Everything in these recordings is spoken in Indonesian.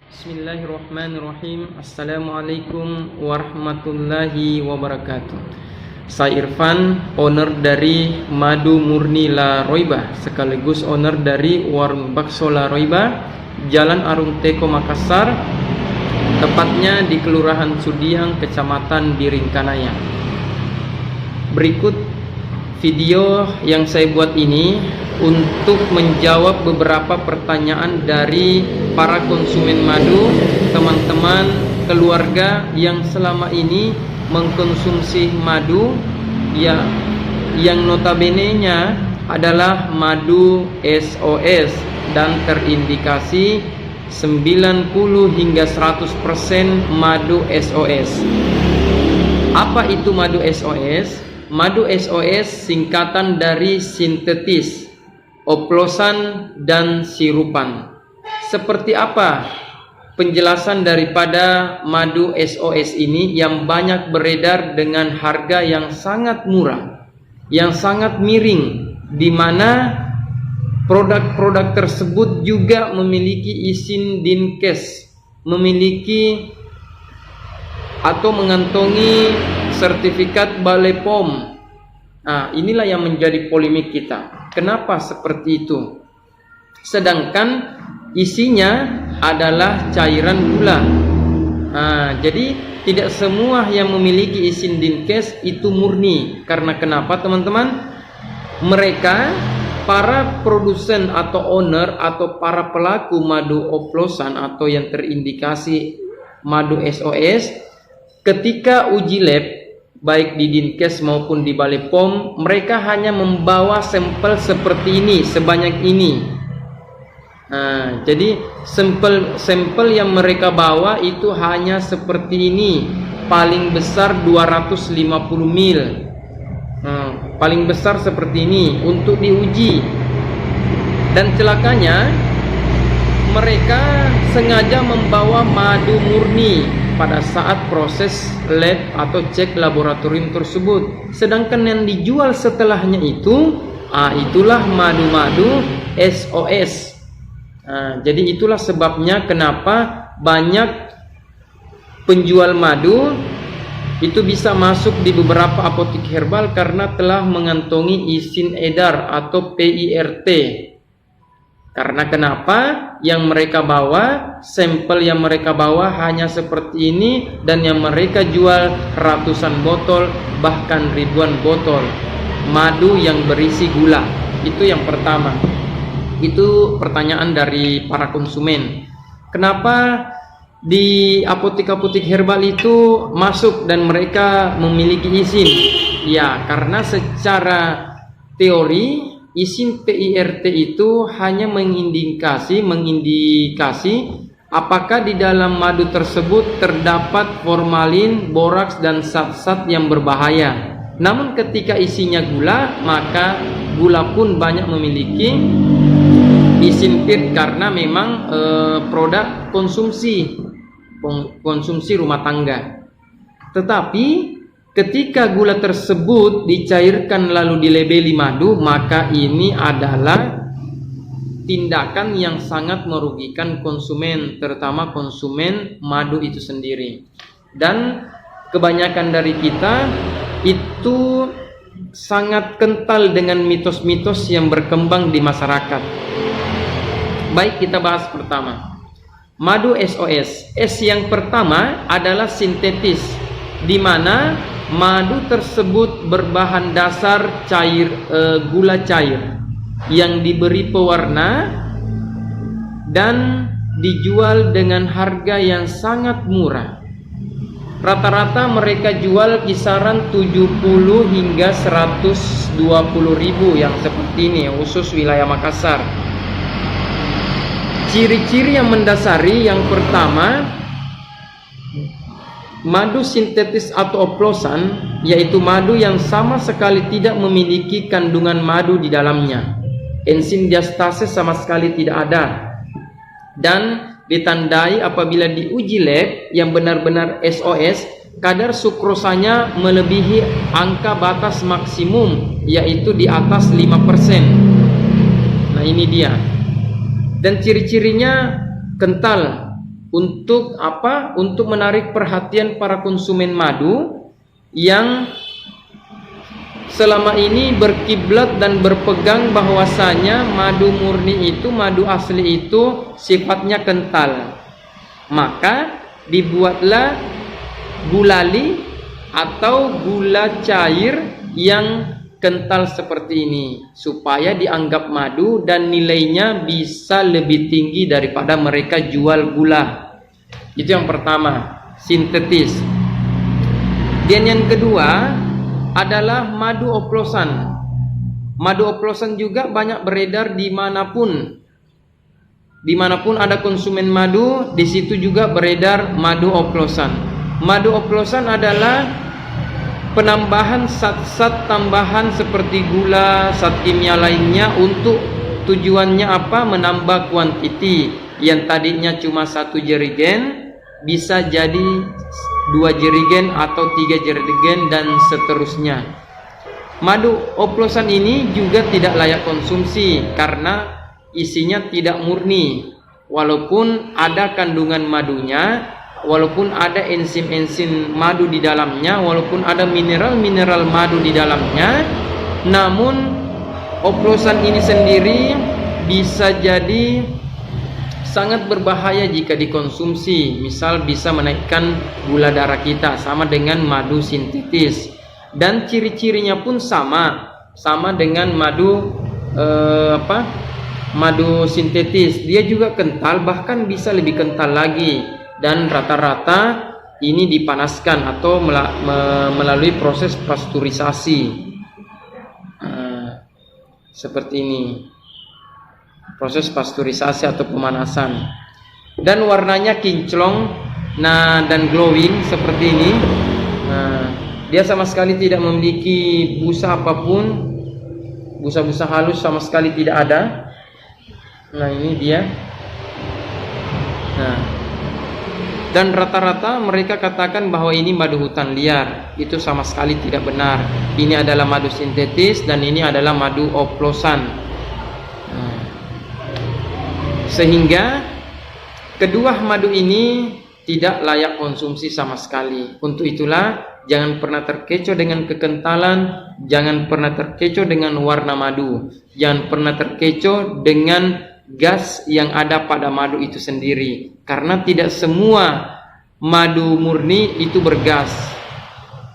Bismillahirrahmanirrahim. Assalamualaikum warahmatullahi wabarakatuh. Saya Irfan, owner dari Madu Murni La Roibah, sekaligus owner dari Warung Bakso La Roibah, Jalan Arung Teko, Makassar, tepatnya di Kelurahan Sudiang, Kecamatan Biringkanaya. Berikut video yang saya buat ini untuk menjawab beberapa pertanyaan dari para konsumen madu, teman-teman, keluarga yang selama ini mengkonsumsi madu ya, yang notabene-nya adalah madu SOS dan terindikasi 90 hingga 100% madu SOS. Apa itu madu SOS? Madu SOS singkatan dari sintetis, oplosan, dan sirupan. Seperti apa penjelasan daripada madu SOS ini yang banyak beredar dengan harga yang sangat murah, yang sangat miring, di mana produk-produk tersebut juga memiliki izin Dinkes, memiliki atau mengantongi sertifikat Balai POM. Nah, inilah yang menjadi polemik kita. Kenapa seperti itu? Sedangkan isinya adalah cairan gula. Nah, jadi tidak semua yang memiliki izin Dinkes itu murni. Karena kenapa, teman-teman? Mereka, para produsen atau owner atau para pelaku madu oplosan atau yang terindikasi madu SOS, ketika uji lab baik di Dinkes maupun di Balai POM, mereka hanya membawa sampel seperti ini, sebanyak ini. Nah, jadi sampel yang mereka bawa itu hanya seperti ini, paling besar 250 ml. Paling besar seperti ini untuk diuji. Dan celakanya mereka sengaja membawa madu murni pada saat proses lab atau cek laboratorium tersebut. Sedangkan yang dijual setelahnya itu, itulah madu-madu SOS. Jadi itulah sebabnya kenapa banyak penjual madu itu bisa masuk di beberapa apotek herbal karena telah mengantongi izin edar atau PIRT. Karena kenapa? Yang mereka bawa, sampel yang mereka bawa hanya seperti ini, dan yang mereka jual ratusan botol, bahkan ribuan botol madu yang berisi gula. Itu yang pertama. Itu pertanyaan dari para konsumen. Kenapa di apotek-apotek herbal itu masuk dan mereka memiliki izin? Ya, karena secara teori izin PIRT itu hanya mengindikasi apakah di dalam madu tersebut terdapat formalin, boraks, dan zat-zat yang berbahaya. Namun ketika isinya gula, maka gula pun banyak memiliki izin PIRT karena memang produk konsumsi rumah tangga. Tetapi ketika gula tersebut dicairkan lalu dilabeli madu, maka ini adalah tindakan yang sangat merugikan konsumen, terutama konsumen madu itu sendiri. Dan kebanyakan dari kita itu sangat kental dengan mitos-mitos yang berkembang di masyarakat. Baik, kita bahas pertama. Madu SOS. S yang pertama adalah sintetis, di mana madu tersebut berbahan dasar gula cair yang diberi pewarna dan dijual dengan harga yang sangat murah. Rata-rata mereka jual kisaran 70 hingga 120 ribu yang seperti ini, khusus wilayah Makassar. Ciri-ciri yang mendasari, yang pertama, madu sintetis atau oplosan, yaitu madu yang sama sekali tidak memiliki kandungan madu di dalamnya. Enzim diastase sama sekali tidak ada. Dan ditandai apabila diuji lab yang benar-benar SOS, kadar sukrosanya melebihi angka batas maksimum, yaitu di atas 5%. Nah, ini dia. Dan ciri-cirinya kental, Untuk apa? Untuk menarik perhatian para konsumen madu yang selama ini berkiblat dan berpegang bahwasanya madu murni itu, madu asli itu sifatnya kental. Maka dibuatlah gulali atau gula cair yang kental seperti ini supaya dianggap madu dan nilainya bisa lebih tinggi daripada mereka jual gula. Itu yang pertama, sintetis. Dan yang kedua adalah madu oplosan. Madu oplosan juga banyak beredar dimanapun. Dimanapun ada konsumen madu, di situ juga beredar madu oplosan. Madu oplosan adalah penambahan zat-zat tambahan seperti gula, zat kimia lainnya untuk tujuannya apa? Menambah kuantiti. Yang tadinya cuma 1 jerigen bisa jadi 2 jerigen atau 3 jerigen dan seterusnya. Madu oplosan ini juga tidak layak konsumsi karena isinya tidak murni. Walaupun ada kandungan madunya, walaupun ada enzim-enzim madu di dalamnya, walaupun ada mineral-mineral madu di dalamnya, namun oplosan ini sendiri bisa jadi sangat berbahaya jika dikonsumsi. Misal bisa menaikkan gula darah kita, sama dengan madu sintetis. Dan ciri-cirinya pun sama dengan madu madu sintetis. Dia juga kental, bahkan bisa lebih kental lagi. Dan rata-rata ini dipanaskan atau melalui proses pasteurisasi. Seperti ini, proses pasteurisasi atau pemanasan. Dan warnanya kinclong, dan glowing seperti ini. Dia sama sekali tidak memiliki busa apapun, busa-busa halus sama sekali tidak ada. Nah, ini dia. Dan rata-rata mereka katakan bahwa ini madu hutan liar. Itu sama sekali tidak benar. Ini adalah madu sintetis dan ini adalah madu oplosan. Sehingga kedua madu ini tidak layak konsumsi sama sekali. Untuk itulah jangan pernah terkecoh dengan kekentalan, jangan pernah terkecoh dengan warna madu, jangan pernah terkecoh dengan gas yang ada pada madu itu sendiri, karena tidak semua madu murni itu bergas,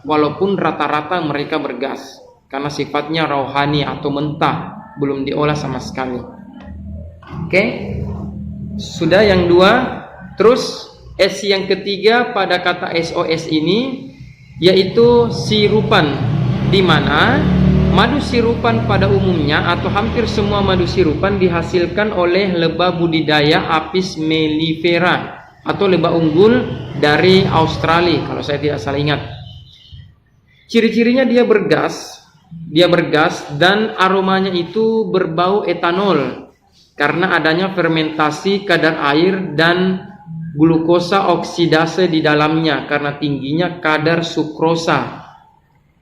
walaupun rata-rata mereka bergas karena sifatnya rohani atau mentah, belum diolah sama sekali. Oke, sudah yang dua. Terus S yang ketiga pada kata SOS ini yaitu sirupan, di mana madu sirupan pada umumnya atau hampir semua madu sirupan dihasilkan oleh lebah budidaya Apis mellifera atau lebah unggul dari Australia kalau saya tidak salah ingat. Ciri-cirinya dia bergas dan aromanya itu berbau etanol karena adanya fermentasi kadar air dan glukosa oksidase di dalamnya karena tingginya kadar sukrosa.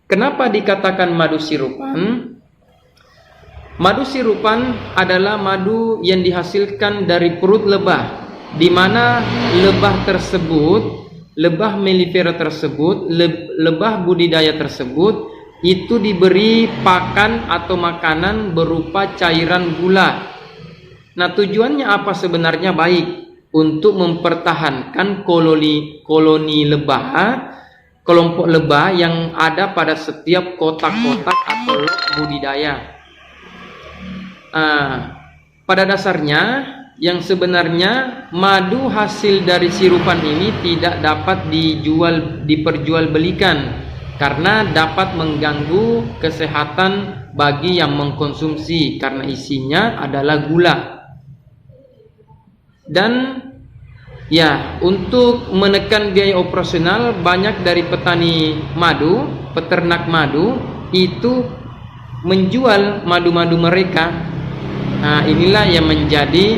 Kenapa dikatakan madu sirupan? Madu sirupan adalah madu yang dihasilkan dari perut lebah, di mana lebah tersebut, lebah mellifera tersebut, lebah budidaya tersebut itu diberi pakan atau makanan berupa cairan gula. Nah, tujuannya apa sebenarnya? Baik untuk mempertahankan koloni lebah, kelompok lebah yang ada pada setiap kotak-kotak atau log budidaya. Pada dasarnya yang sebenarnya madu hasil dari sirupan ini tidak dapat diperjualbelikan karena dapat mengganggu kesehatan bagi yang mengkonsumsi karena isinya adalah gula. Dan ya, untuk menekan biaya operasional, banyak dari petani madu, peternak madu itu menjual madu-madu mereka. Nah, inilah yang menjadi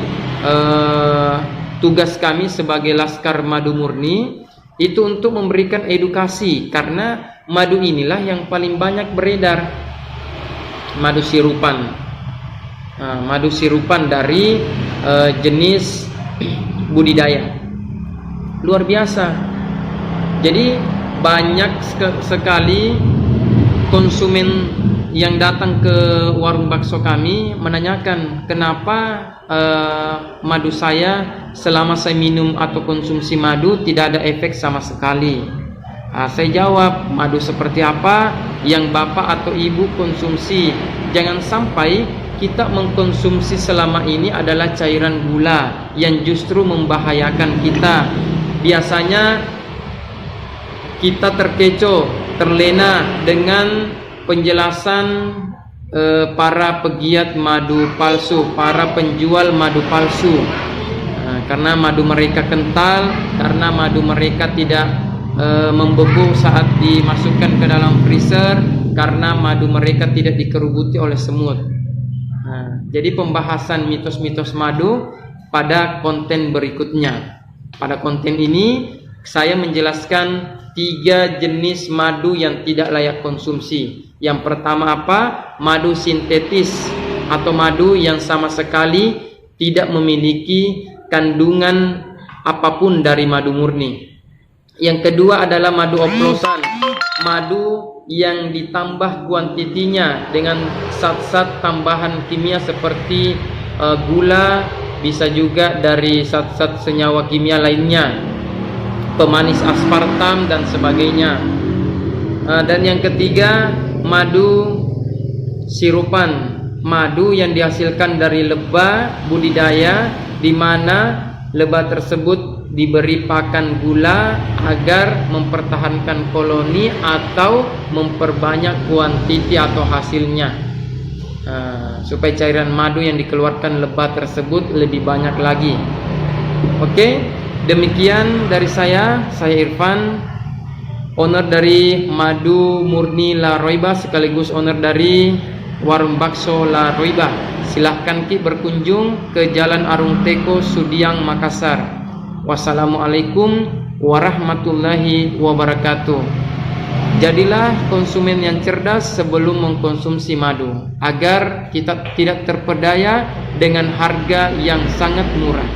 tugas kami sebagai Laskar Madu Murni, itu untuk memberikan edukasi karena madu inilah yang paling banyak beredar, madu sirupan. Madu sirupan dari jenis budidaya. luar biasa. Jadi banyak sekali konsumen yang datang ke warung bakso kami menanyakan kenapa madu saya selama saya minum atau konsumsi madu tidak ada efek sama sekali. Saya jawab, madu seperti apa yang bapak atau ibu konsumsi? Jangan sampai kita mengkonsumsi selama ini adalah cairan gula yang justru membahayakan kita. Biasanya kita terkecoh, terlena dengan penjelasan para pegiat madu palsu, para penjual madu palsu. Karena madu mereka kental, karena madu mereka tidak membeku saat dimasukkan ke dalam freezer, karena madu mereka tidak dikerubuti oleh semut. Jadi pembahasan mitos-mitos madu pada konten berikutnya. Pada konten ini saya menjelaskan 3 jenis madu yang tidak layak konsumsi. Yang pertama apa? Madu sintetis atau madu yang sama sekali tidak memiliki kandungan apapun dari madu murni. Yang kedua adalah madu oplosan, madu yang ditambah kuantitinya dengan zat-zat tambahan kimia seperti gula, bisa juga dari zat-zat senyawa kimia lainnya, pemanis aspartam dan sebagainya. Dan yang ketiga, madu sirupan, madu yang dihasilkan dari lebah budidaya, di mana lebah tersebut diberi pakan gula agar mempertahankan koloni atau memperbanyak kuantiti atau hasilnya, supaya cairan madu yang dikeluarkan lebah tersebut lebih banyak lagi. Oke, demikian dari saya Irfan, owner dari Madu Murni La Roiba sekaligus owner dari warung bakso La Roiba. Silahkan Ki berkunjung ke Jalan Arung Teko, Sudiang, Makassar. Wassalamualaikum warahmatullahi wabarakatuh. Jadilah konsumen yang cerdas sebelum mengkonsumsi madu, agar kita tidak terpedaya dengan harga yang sangat murah.